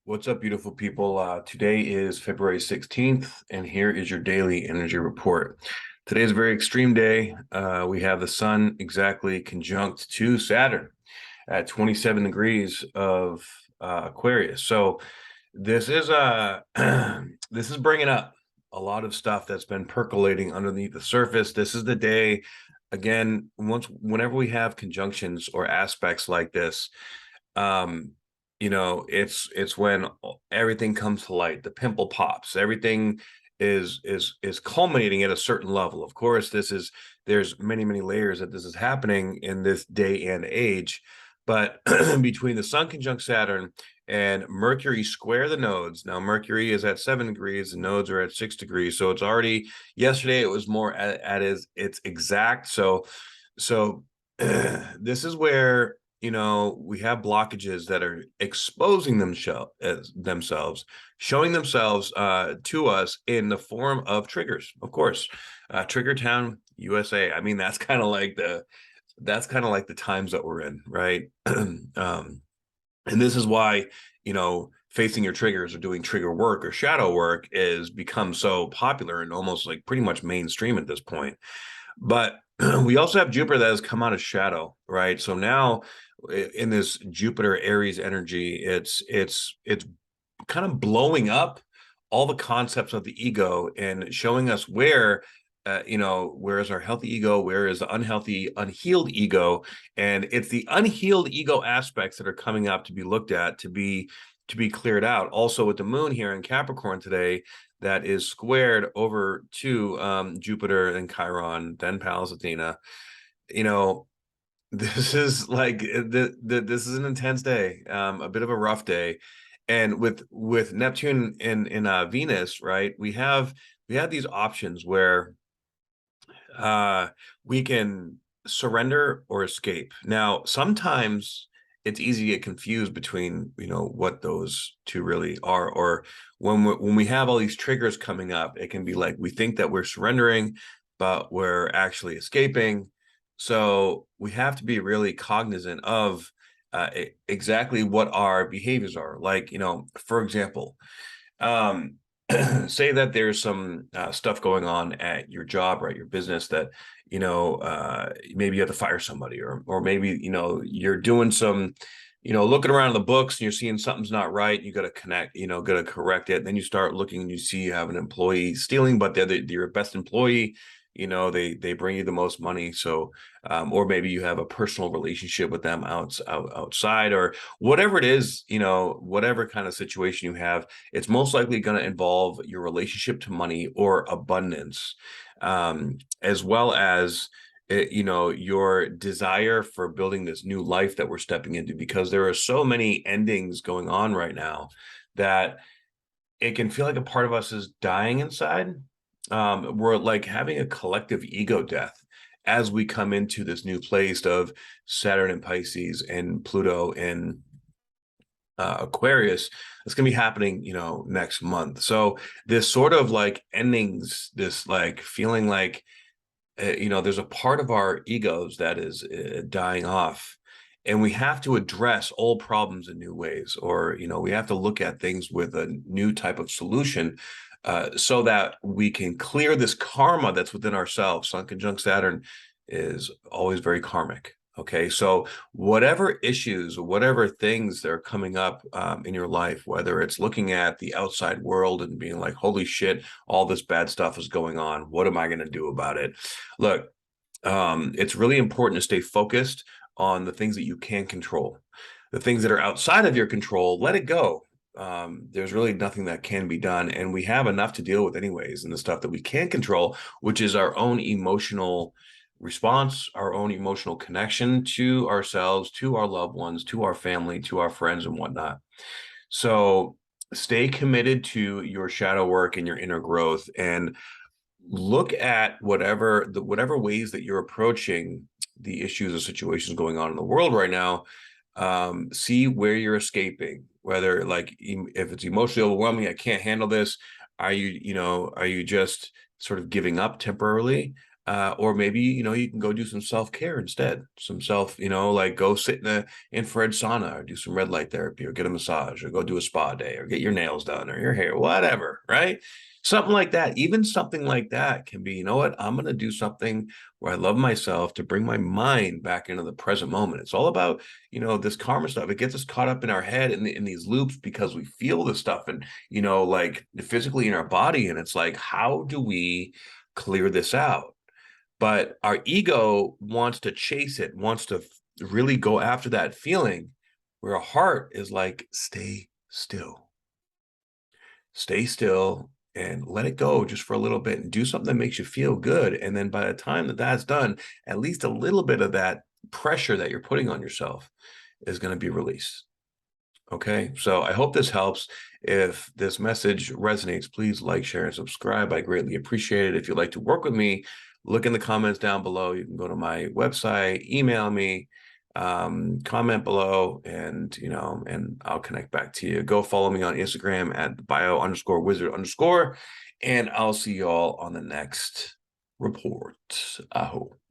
What's up, beautiful people? Today is February 16th, and here is your daily energy report. Today is a very extreme day. We have the sun exactly conjunct to Saturn at 27 degrees of Aquarius. So this is this is bringing up a lot of stuff that's been percolating underneath the surface. This is the day, again, whenever we have conjunctions or aspects like this, um, it's when everything comes to light, the pimple pops, everything is culminating at a certain level. Of course, there's many layers that this is happening in this day and age, but between the sun conjunct Saturn and Mercury square the nodes. Now Mercury is at 7 degrees, the nodes are at 6 degrees, so it's already, yesterday it was more at its exact. So this is where we have blockages that are exposing themselves, showing themselves to us in the form of triggers. Of course, Trigger Town, USA. I mean, that's kind of like the times that we're in, right? And this is why facing your triggers or doing trigger work or shadow work is become so popular and almost like pretty much mainstream at this point. But we also have Jupiter that has come out of shadow, right? So now in this Jupiter Aries energy, it's kind of blowing up all the concepts of the ego and showing us where is our healthy ego, where is the unhealthy, unhealed ego, and it's the unhealed ego aspects that are coming up to be looked at, to be cleared out. Also, with the moon here in Capricorn today, that is squared over to Jupiter and Chiron, then Pallas Athena. You know, this is like this is an intense day, a bit of a rough day, and with Neptune in Venus, right? We have these options where uh, we can surrender or escape. Now, sometimes it's easy to get confused between, what those two really are. Or when we have all these triggers coming up, it can be like we think that we're surrendering, but we're actually escaping. So we have to be really cognizant of exactly what our behaviors are. Like, for example, um, say that there's some stuff going on at your job or at your business that maybe you have to fire somebody, or maybe you're doing some looking around the books and you're seeing something's not right. You got to got to correct it. And then you start looking and you see you have an employee stealing, but they're your best employee. They bring you the most money. So or maybe you have a personal relationship with them outside, or whatever it is, whatever kind of situation you have, it's most likely going to involve your relationship to money or abundance, as well as your desire for building this new life that we're stepping into, because there are so many endings going on right now that it can feel like a part of us is dying inside. We're like having a collective ego death as we come into this new place of Saturn and Pisces and Pluto and Aquarius. It's going to be happening, next month. So this sort of like endings, this like feeling like, there's a part of our egos that is dying off. And we have to address old problems in new ways, or, we have to look at things with a new type of solution, so that we can clear this karma that's within ourselves. Sun conjunct Saturn is always very karmic. Okay, so whatever issues, whatever things that are coming up in your life, whether it's looking at the outside world and being like, holy shit, all this bad stuff is going on, what am I going to do about it? Look, it's really important to stay focused on the things that you can control. The things that are outside of your control, let it go. There's really nothing that can be done, and we have enough to deal with anyways. And the stuff that we can control, which is our own emotional response, our own emotional connection to ourselves, to our loved ones, to our family, to our friends, and whatnot. So stay committed to your shadow work and your inner growth, and look at whatever ways that you're approaching the issues or situations going on in the world right now. See where you're escaping, whether like if it's emotionally overwhelming, I can't handle this. Are you just sort of giving up temporarily? Or maybe, you can go do some self-care instead. Some self, like go sit in a infrared sauna or do some red light therapy or get a massage or go do a spa day or get your nails done or your hair, whatever, right? Something like that. Even something like that can be, you know what? I'm going to do something where I love myself to bring my mind back into the present moment. It's all about, this karma stuff. It gets us caught up in our head in these loops because we feel this stuff and, like physically in our body. And it's like, how do we clear this out? But our ego wants to chase it, wants to really go after that feeling, where our heart is like, stay still and let it go just for a little bit and do something that makes you feel good. And then by the time that that's done, at least a little bit of that pressure that you're putting on yourself is going to be released. Okay, so I hope this helps. If this message resonates, please like, share, and subscribe. I greatly appreciate it. If you'd like to work with me, look in the comments down below. You can go to my website, email me, comment below, and and I'll connect back to you. Go follow me on Instagram at bio_wizard_, and I'll see you all on the next report. Aho.